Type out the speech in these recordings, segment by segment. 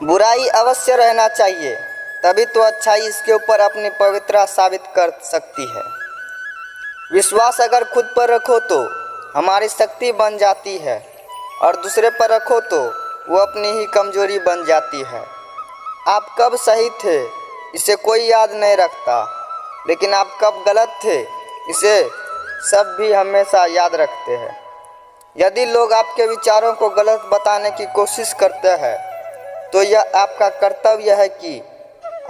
बुराई अवश्य रहना चाहिए, तभी तो अच्छाई इसके ऊपर अपनी पवित्रता साबित कर सकती है। विश्वास अगर खुद पर रखो तो हमारी शक्ति बन जाती है, और दूसरे पर रखो तो वो अपनी ही कमजोरी बन जाती है। आप कब सही थे इसे कोई याद नहीं रखता, लेकिन आप कब गलत थे इसे सब भी हमेशा याद रखते हैं। यदि लोग आपके विचारों को गलत बताने की कोशिश करते हैं तो यह आपका कर्तव्य है कि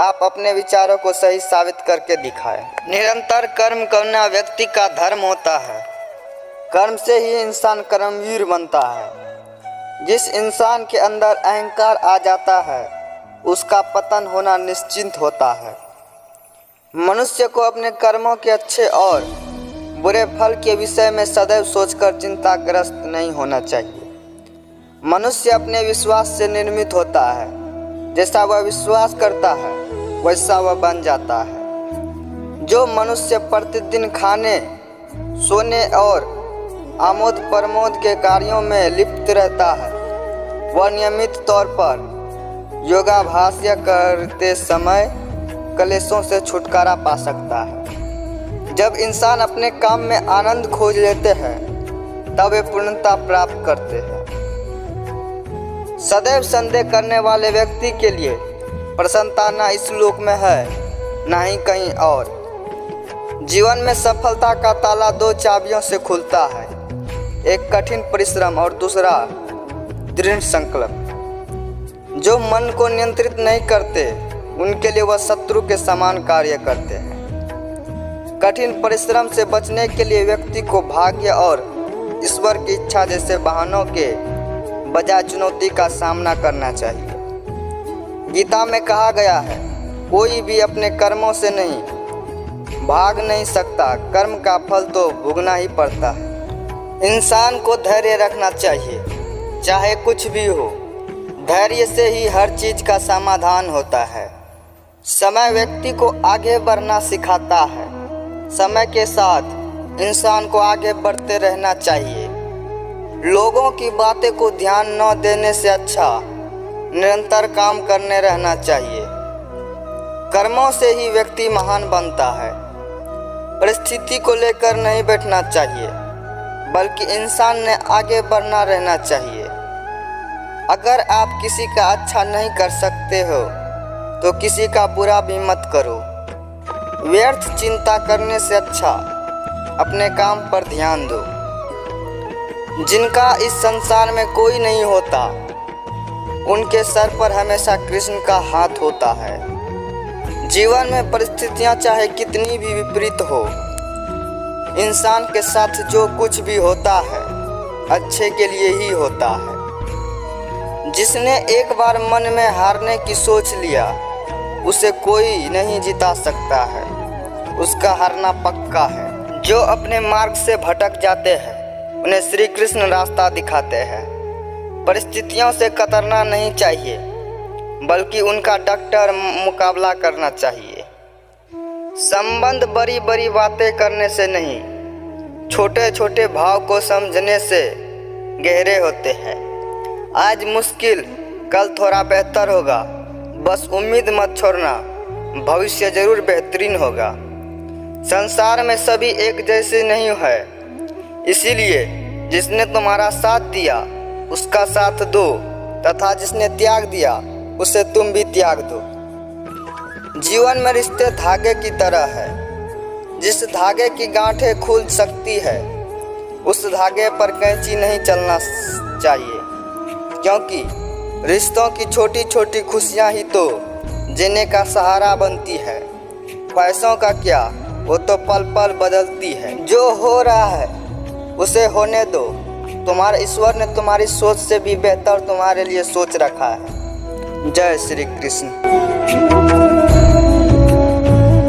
आप अपने विचारों को सही साबित करके दिखाएं। निरंतर कर्म करना व्यक्ति का धर्म होता है। कर्म से ही इंसान कर्मवीर बनता है। जिस इंसान के अंदर अहंकार आ जाता है उसका पतन होना निश्चित होता है। मनुष्य को अपने कर्मों के अच्छे और बुरे फल के विषय में सदैव सोचकर चिंताग्रस्त नहीं होना चाहिए। मनुष्य अपने विश्वास से निर्मित होता है। जैसा वह विश्वास करता है वैसा वह बन जाता है। जो मनुष्य प्रतिदिन खाने, सोने और आमोद प्रमोद के कार्यों में लिप्त रहता है वह नियमित तौर पर योगाभ्यास करते समय कलेशों से छुटकारा पा सकता है। जब इंसान अपने काम में आनंद खोज लेते हैं तब वे पूर्णता प्राप्त करते हैं। सदैव संदेह करने वाले व्यक्ति के लिए प्रसन्नता न इस लोक में है न ही कहीं और। जीवन में सफलता का ताला दो चाबियों से खुलता है, एक कठिन परिश्रम और दूसरा दृढ़ संकल्प। जो मन को नियंत्रित नहीं करते उनके लिए वह शत्रु के समान कार्य करते हैं। कठिन परिश्रम से बचने के लिए व्यक्ति को भाग्य और ईश्वर की इच्छा जैसे वाहनों के बजाय चुनौती का सामना करना चाहिए। गीता में कहा गया है, कोई भी अपने कर्मों से नहीं भाग नहीं सकता, कर्म का फल तो भोगना ही पड़ता है। इंसान को धैर्य रखना चाहिए, चाहे कुछ भी हो। धैर्य से ही हर चीज का समाधान होता है। समय व्यक्ति को आगे बढ़ना सिखाता है। समय के साथ इंसान को आगे बढ़ते रहना चाहिए। लोगों की बातें को ध्यान न देने से अच्छा निरंतर काम करने रहना चाहिए। कर्मों से ही व्यक्ति महान बनता है। परिस्थिति को लेकर नहीं बैठना चाहिए, बल्कि इंसान ने आगे बढ़ना रहना चाहिए। अगर आप किसी का अच्छा नहीं कर सकते हो तो किसी का बुरा भी मत करो। व्यर्थ चिंता करने से अच्छा अपने काम पर ध्यान दो। जिनका इस संसार में कोई नहीं होता उनके सर पर हमेशा कृष्ण का हाथ होता है। जीवन में परिस्थितियां चाहे कितनी भी विपरीत हो, इंसान के साथ जो कुछ भी होता है अच्छे के लिए ही होता है। जिसने एक बार मन में हारने की सोच लिया उसे कोई नहीं जिता सकता है, उसका हारना पक्का है। जो अपने मार्ग से भटक जाते हैं उन्हें श्री कृष्ण रास्ता दिखाते हैं। परिस्थितियों से कतरना नहीं चाहिए, बल्कि उनका डटकर मुकाबला करना चाहिए। संबंध बड़ी बड़ी बातें करने से नहीं, छोटे छोटे भाव को समझने से गहरे होते हैं। आज मुश्किल, कल थोड़ा बेहतर होगा। बस उम्मीद मत छोड़ना, भविष्य जरूर बेहतरीन होगा। संसार में सभी एक जैसे नहीं है, इसीलिए जिसने तुम्हारा साथ दिया उसका साथ दो, तथा जिसने त्याग दिया उसे तुम भी त्याग दो। जीवन में रिश्ते धागे की तरह है। जिस धागे की गांठें खुल सकती है उस धागे पर कैंची नहीं चलना चाहिए, क्योंकि रिश्तों की छोटी छोटी खुशियां ही तो जीने का सहारा बनती है। पैसों का क्या, वो तो पल पल बदलती है। जो हो रहा है उसे होने दो। तुम्हारे ईश्वर ने तुम्हारी सोच से भी बेहतर तुम्हारे लिए सोच रखा है। जय श्री कृष्ण।